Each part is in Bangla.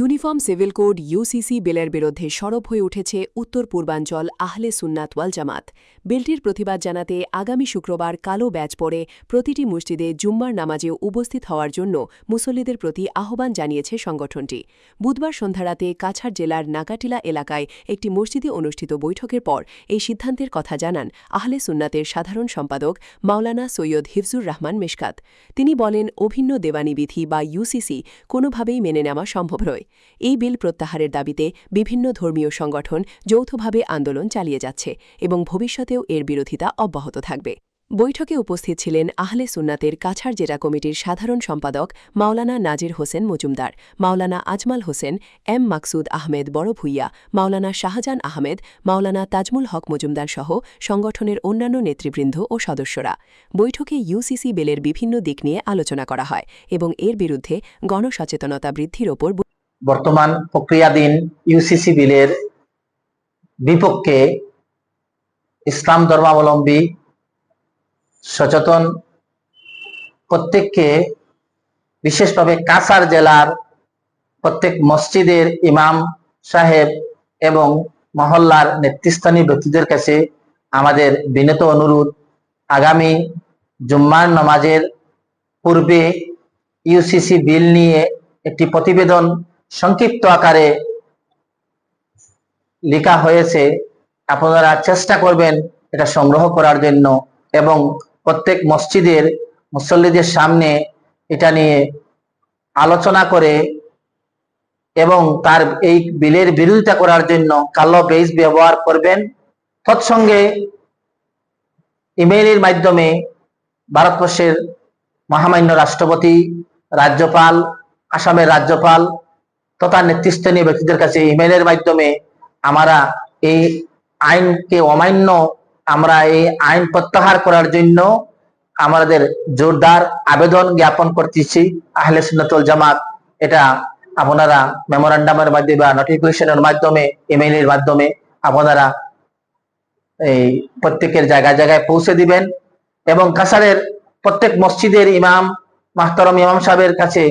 ইউনিফর্ম সিভিল কোড ইউসিসি বিলের বিরুদ্ধে সরব হয়ে উঠেছে উত্তর পূর্বাঞ্চল আহলে সুন্নাত ওয়াল জামাত। বিলটির প্রতিবাদ জানাতে আগামী শুক্রবার কালো ব্যাজ পরে প্রতিটি মসজিদে জুম্মার নামাজে উপস্থিত হওয়ার জন্য মুসল্লিদের প্রতি আহ্বান জানিয়েছে সংগঠনটি। বুধবার সন্ধ্যারাতে কাছাড় জেলার নাকাটিলা এলাকায় একটি মসজিদে অনুষ্ঠিত বৈঠকের পর এই সিদ্ধান্তের কথা জানান আহলে সুন্নাতের সাধারণ সম্পাদক মাওলানা সৈয়দ হিফজুর রহমান মিশকাত। তিনি বলেন, অভিন্ন দেওয়ানি বিধি বা ইউসিসি কোনোভাবেই মেনে নেওয়া সম্ভব নয়। এই বিল প্রত্যাহারের দাবিতে বিভিন্ন ধর্মীয় সংগঠন যৌথভাবে আন্দোলন চালিয়ে যাচ্ছে এবং ভবিষ্যতেও এর বিরোধিতা অব্যাহত থাকবে। বৈঠকে উপস্থিত ছিলেন আহলে সুন্নাতের কাছাড় জেলা কমিটির সাধারণ সম্পাদক মাওলানা নাজির হোসেন মজুমদার, মাওলানা আজমাল হোসেন, এম মাকসুদ আহমেদ বড়ভূইয়া, মাওলানা শাহজান আহমেদ, মাওলানা তাজমুল হক মজুমদার সহ সংগঠনের অন্যান্য নেতৃবৃন্দ ও সদস্যরা। বৈঠকে ইউসিসি বিলের বিভিন্ন দিক নিয়ে আলোচনা করা হয় এবং এর বিরুদ্ধে গণসচেতনতা বৃদ্ধির ওপর বর্তমান প্রক্রিয়াধীন ইউসিসি বিলের বিপক্ষে ইসলাম ধর্মাবলম্বী সচেতন প্রত্যেককে, বিশেষভাবে কাছাড় জেলার প্রত্যেক মসজিদের ইমাম সাহেব এবং মহল্লার নেতৃস্থানীয় ব্যক্তিদের কাছে আমাদের বিনীত অনুরোধ, আগামী জুম্মার নামাজের পূর্বে ইউসিসি বিল নিয়ে একটি প্রতিবেদন সংক্ষিপ্ত আকারে লেখা হয়েছে, আপনারা চেষ্টা করবেন এটা সংগ্রহ করার জন্য এবং প্রত্যেক মসজিদের মুসল্লিদের সামনে এটা নিয়ে আলোচনা করে এবং তার এই বিলের বিরোধিতা করার জন্য কালো বেজ ব্যবহার করবেন। তৎসঙ্গে ইমেইলের মাধ্যমে ভারতবর্ষের মহামান্য রাষ্ট্রপতি, রাজ্যপাল, আসামের রাজ্যপাল তথা নেতৃস্থানীয় ব্যক্তিদের কাছে ইমেইলের মাধ্যমে আমরা এই আইনকে অমান্য, আমরা এই আইন প্রত্যাহার করার জন্য আমাদের জোরদার আবেদন জ্ঞাপন করতেছি আহলে সুন্নাত ওয়াল জামাত। এটা আপনারা মেমোরান্ডামের মাধ্যমে বা নোটিফিকেশনের মাধ্যমে, ইমেইলের মাধ্যমে আপনারা এই প্রত্যেকের জায়গায় জায়গায় পৌঁছে দিবেন এবং কাছাড়ের প্রত্যেক মসজিদের ইমাম মাহতারম ইমাম সাহেবের কাছে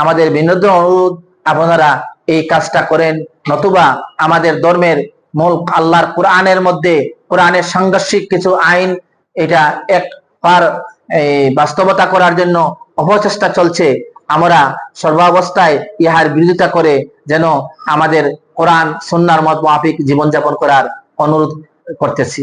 আমাদের বিনীত অনুরোধ, আপনারা এই কাজটা করেন, নতুবা আমাদের ধর্মের মূল আল্লাহর কোরআনের মধ্যে কোরআনের সাংঘর্ষিক কিছু আইন এটা একবার বাস্তবতা করার জন্য অপচেষ্টা চলছে। আমরা সর্বাবস্থায় ইহার বিরোধিতা করে যেন আমাদের কোরআন সুন্নাহর মত মাফিক জীবনযাপন করার অনুরোধ করতেছি।